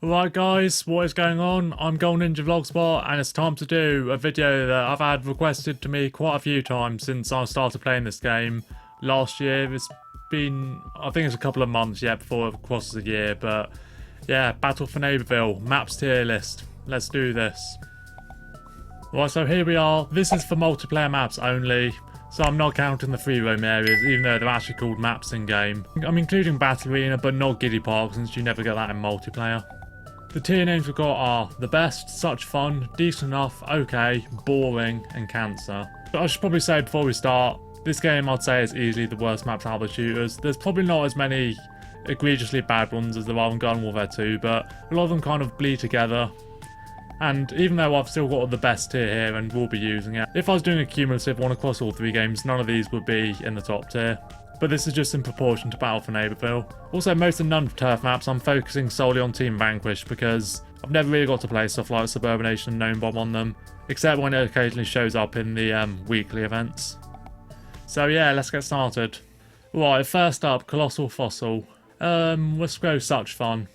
Alright guys, what is going on? I'm Golden Ninja Vlogspot and it's time to do a video that I've had requested to me quite a few times since I started playing this game last year. It's been, I think it's a couple of months yet before it crosses a year, but yeah, Battle for Neighborville, maps tier list. Let's do this. Right, so here we are. This is for multiplayer maps only, so I'm not counting the free roam areas, even though they're actually called maps in game. I'm including Battle Arena, but not Giddy Park, since you never get that in multiplayer. The tier names we've got are The Best, Such Fun, Decent Enough, Okay, Boring, and Cancer. But I should probably say before we start, this game I'd say is easily the worst maps out of the shooters. There's probably not as many egregiously bad ones as there are in Garden Warfare 2, but a lot of them kind of bleed together. And even though I've still got the best tier here and will be using it, if I was doing a cumulative one across all three games, none of these would be in the top tier. But this is just in proportion to Battle for Neighborville. Also, most of non-turf maps I'm focusing solely on Team Vanquish because I've never really got to play stuff like Suburbanation and Gnome Bomb on them, except when it occasionally shows up in the weekly events. So yeah, let's get started. Right, first up, Colossal Fossil. Let's go Such Fun.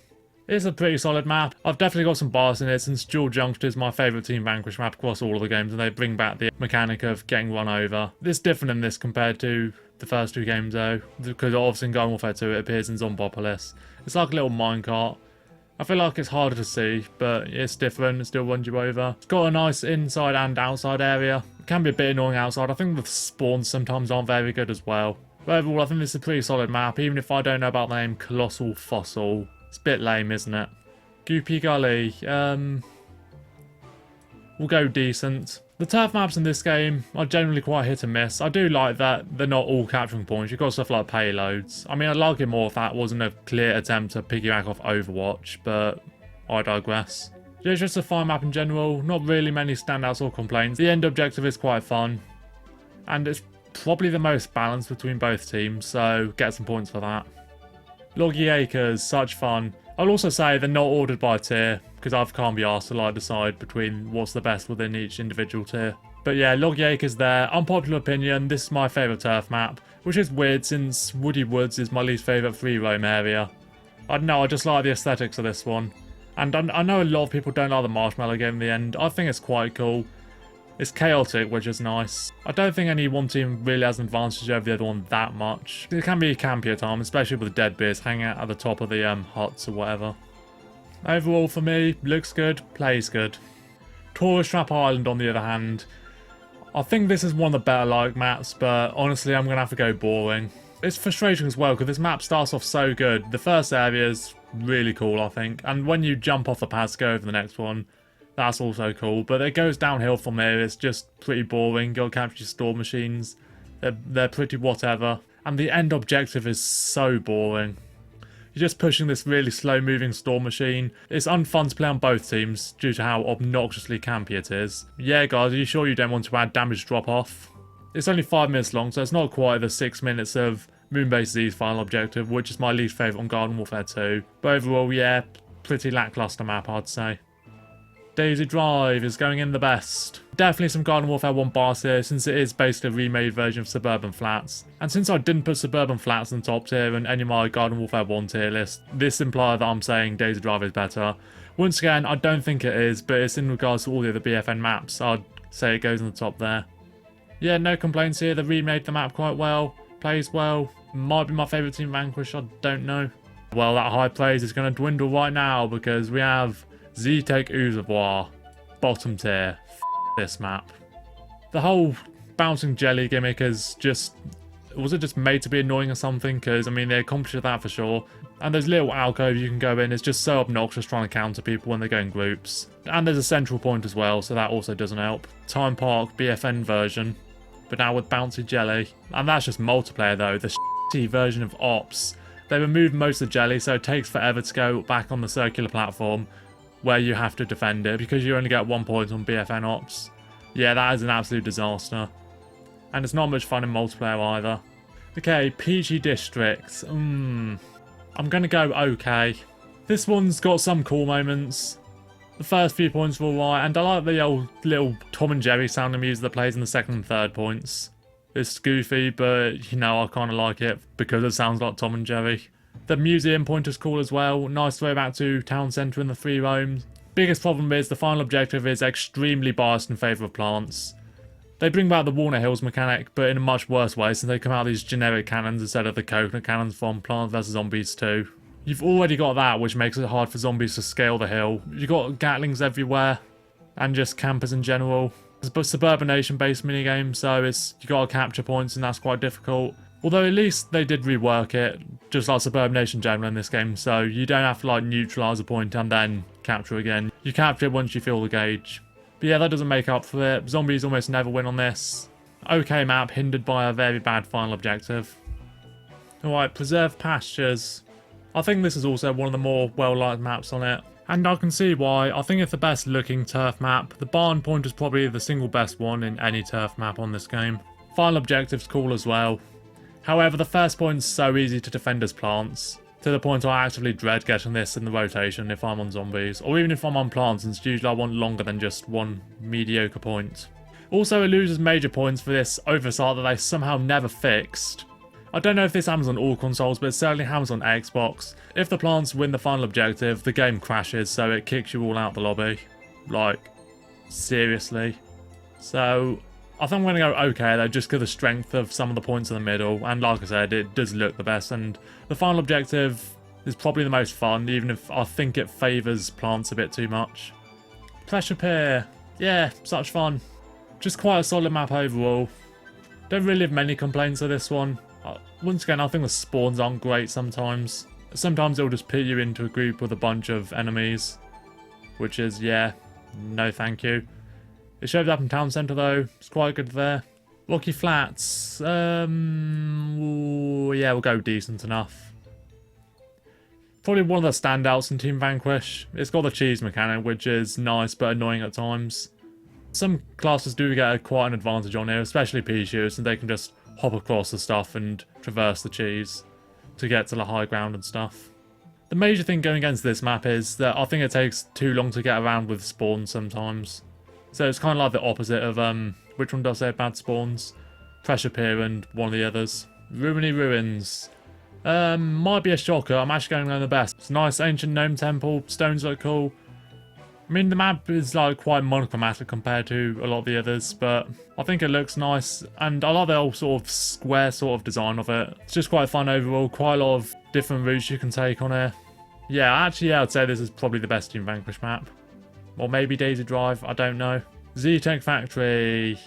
It's a pretty solid map. I've definitely got some bias in it since Dual Junction is my favourite Team Vanquish map across all of the games, and they bring back the mechanic of getting run over. It's different in this compared to the first two games though, because obviously in Garden Warfare 2 it appears in Zombopolis. It's like a little minecart. I feel like it's harder to see, but it's different, it still runs you over. It's got a nice inside and outside area. It can be a bit annoying outside. I think the spawns sometimes aren't very good as well. But overall I think this is a pretty solid map, even if I don't know about the name Colossal Fossil. It's a bit lame, isn't it? Goopy Gully, we'll go decent. The turf maps in this game are generally quite hit and miss. I do like that they're not all capturing points. You've got stuff like payloads. I mean, I'd like it more if that wasn't a clear attempt to piggyback off Overwatch, but I digress. Yeah, it's just a fine map in general. Not really many standouts or complaints. The end objective is quite fun, and it's probably the most balanced between both teams, so get some points for that. Loggy Acres, Such Fun. I'll also say they're not ordered by tier, because I can't be asked to like decide between what's the best within each individual tier. But yeah, Loggy Acres there. Unpopular opinion, this is my favourite turf map, which is weird since Woody Woods is my least favourite free roam area. I don't know, I just like the aesthetics of this one. And I know a lot of people don't like the marshmallow game in the end. I think it's quite cool. It's chaotic, which is nice. I don't think any one team really has an advantage over the other one that much. It can be campy at times, especially with the deadbeards hanging out at the top of the huts or whatever. Overall for me, looks good, plays good. Tourist Trap Island on the other hand, I think this is one of the better like maps, but honestly I'm going to have to go boring. It's frustrating as well because this map starts off so good. The first area is really cool I think, and when you jump off the pads to go over the next one, that's also cool, but it goes downhill from there. It's just pretty boring. Go capture your store machines. They're pretty whatever. And the end objective is so boring. You're just pushing this really slow moving store machine. It's unfun to play on both teams due to how obnoxiously campy it is. Yeah guys, are you sure you don't want to add damage drop off? It's only 5 minutes long, so it's not quite the 6 minutes of Moonbase Z's final objective, which is my least favourite on Garden Warfare 2. But overall, yeah, pretty lackluster map I'd say. Daisy Drive is going in the best. Definitely some Garden Warfare 1 bias here, since it is basically a remade version of Suburban Flats. And since I didn't put Suburban Flats in the top tier in any of my Garden Warfare 1 tier list, this implies that I'm saying Daisy Drive is better. Once again, I don't think it is, but it's in regards to all the other BFN maps, I'd say it goes in the top there. Yeah, no complaints here, they remade the map quite well, plays well, might be my favourite Team Vanquish, I don't know. Well, that high praise is going to dwindle right now because we have Z-Take Ouzavoire, bottom tier. This map. The whole bouncing jelly gimmick is just... was it just made to be annoying or something? Because, I mean, they accomplished that for sure. And those little alcoves you can go in is just so obnoxious trying to counter people when they go in groups. And there's a central point as well, so that also doesn't help. Time Park BFN version, but now with bouncy jelly. And that's just multiplayer though, the shitty version of Ops. They removed most of the jelly, so it takes forever to go back on the circular platform, where you have to defend it because you only get 1 point on BFN Ops. Yeah, that is an absolute disaster. And it's not much fun in multiplayer either. Okay, PG District. I'm going to go okay. This one's got some cool moments. The first few points were alright, and I like the old little Tom and Jerry sounding music that plays in the second and third points. It's goofy, but you know, I kind of like it because it sounds like Tom and Jerry. The museum point is cool as well. Nice throwback to town centre in the 3 roams. Biggest problem is the final objective is extremely biased in favour of plants. They bring back the Walnut Hills mechanic, but in a much worse way since they come out of these generic cannons instead of the coconut cannons from Plants vs Zombies 2. You've already got that, which makes it hard for zombies to scale the hill. You've got Gatlings everywhere, and just campers in general. It's a suburbanation-based minigame, so you got to capture points, and that's quite difficult. Although at least they did rework it, just like Suburbanation in general in this game, so you don't have to like neutralise a point and then capture again. You capture it once you feel the gauge. But yeah, that doesn't make up for it. Zombies almost never win on this. Okay map, hindered by a very bad final objective. Alright, Preserve Pastures. I think this is also one of the more well-liked maps on it. And I can see why. I think it's the best looking turf map. The barn point is probably the single best one in any turf map on this game. Final objective's cool as well. However, the first point's so easy to defend as plants, to the point I actively dread getting this in the rotation if I'm on zombies, or even if I'm on plants, since usually I want longer than just one mediocre point. Also, it loses major points for this oversight that they somehow never fixed. I don't know if this happens on all consoles, but it certainly happens on Xbox. If the plants win the final objective, the game crashes, so it kicks you all out the lobby. Like, seriously. So I think I'm going to go okay though, just because of the strength of some of the points in the middle, and like I said, it does look the best, and the final objective is probably the most fun, even if I think it favours plants a bit too much. Pressure Pier, yeah, such fun. Just quite a solid map overall. Don't really have many complaints of this one. Once again, I think the spawns aren't great sometimes. Sometimes it'll just put you into a group with a bunch of enemies, which is, yeah, no thank you. It shows up in town centre though, it's quite good there. Rocky Flats, ooh, yeah, we'll go decent enough. Probably one of the standouts in Team Vanquish. It's got the cheese mechanic, which is nice but annoying at times. Some classes do get quite an advantage on here, especially pea shooters, and they can just hop across the stuff and traverse the cheese to get to the high ground and stuff. The major thing going against this map is that I think it takes too long to get around with spawns sometimes. So it's kind of like the opposite of, which one does I say bad spawns? Pressure Pier and one of the others. Ruiny Ruins. Might be a shocker, I'm actually going on the best. It's a nice ancient gnome temple, stones look cool. I mean, the map is like quite monochromatic compared to a lot of the others, but I think it looks nice, and I like the whole sort of square sort of design of it. It's just quite fun overall, quite a lot of different routes you can take on here. Yeah, actually, yeah, I'd say this is probably the best Team Vanquish map. Or maybe Daisy Drive, I don't know. Z-Tech Factory.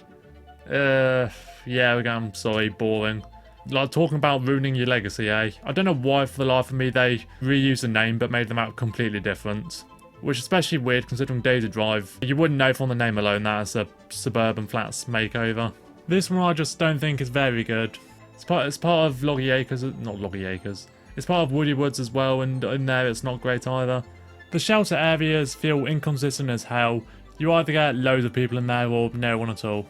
Yeah, I'm sorry, boring. Like, talking about ruining your legacy, eh? I don't know why for the life of me they reused the name but made the map completely different. Which is especially weird considering Daisy Drive. You wouldn't know from the name alone that it's a suburban flats makeover. This one I just don't think is very good. It's part of Loggy Acres, not Loggy Acres. It's part of Woody Woods as well, and in there it's not great either. The shelter areas feel inconsistent as hell. You either get loads of people in there or no one at all.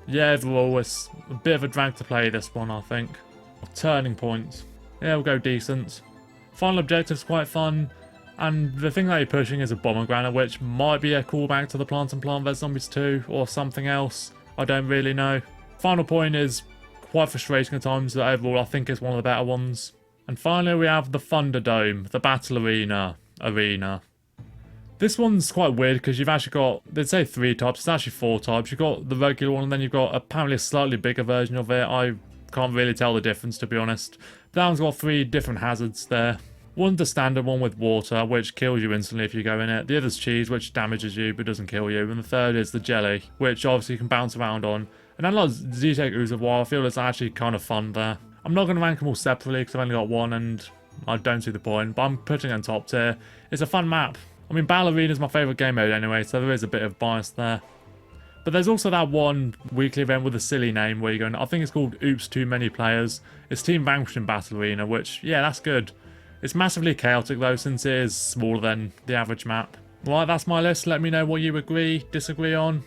Yeah, overall it's a bit of a drag to play this one, I think. Turning Point. Yeah, we'll go decent. Final objective's quite fun. And the thing that you're pushing is a pomegranate, which might be a callback to the Plant vs Zombies 2 or something else. I don't really know. Final point is quite frustrating at times, but overall I think it's one of the better ones. And finally we have the Thunderdome, the Battle Arena. This one's quite weird because you've actually got, they'd say 3 types, it's actually 4 types. You've got the regular one and then you've got apparently a slightly bigger version of it. I can't really tell the difference, to be honest. That one's got 3 different hazards there. One's the standard one with water, which kills you instantly if you go in it. The other's cheese, which damages you but doesn't kill you. And the third is the jelly, which obviously you can bounce around on. And unlike Z-Tech Oozawar, I feel it's actually kind of fun there. I'm not going to rank them all separately because I've only got one and I don't see the point, but I'm putting it on top tier. It's a fun map. I mean, Battle Arena is my favourite game mode anyway, so there is a bit of bias there. But there's also that one weekly event with a silly name where you're going, I think it's called Oops Too Many Players. It's Team Vanquish in Battle Arena, which, yeah, that's good. It's massively chaotic though, since it is smaller than the average map. Right, that's my list. Let me know what you agree, disagree on.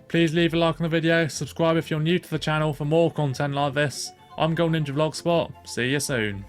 Please leave a like on the video, subscribe if you're new to the channel for more content like this. I'm Gold Ninja Vlogspot. See you soon.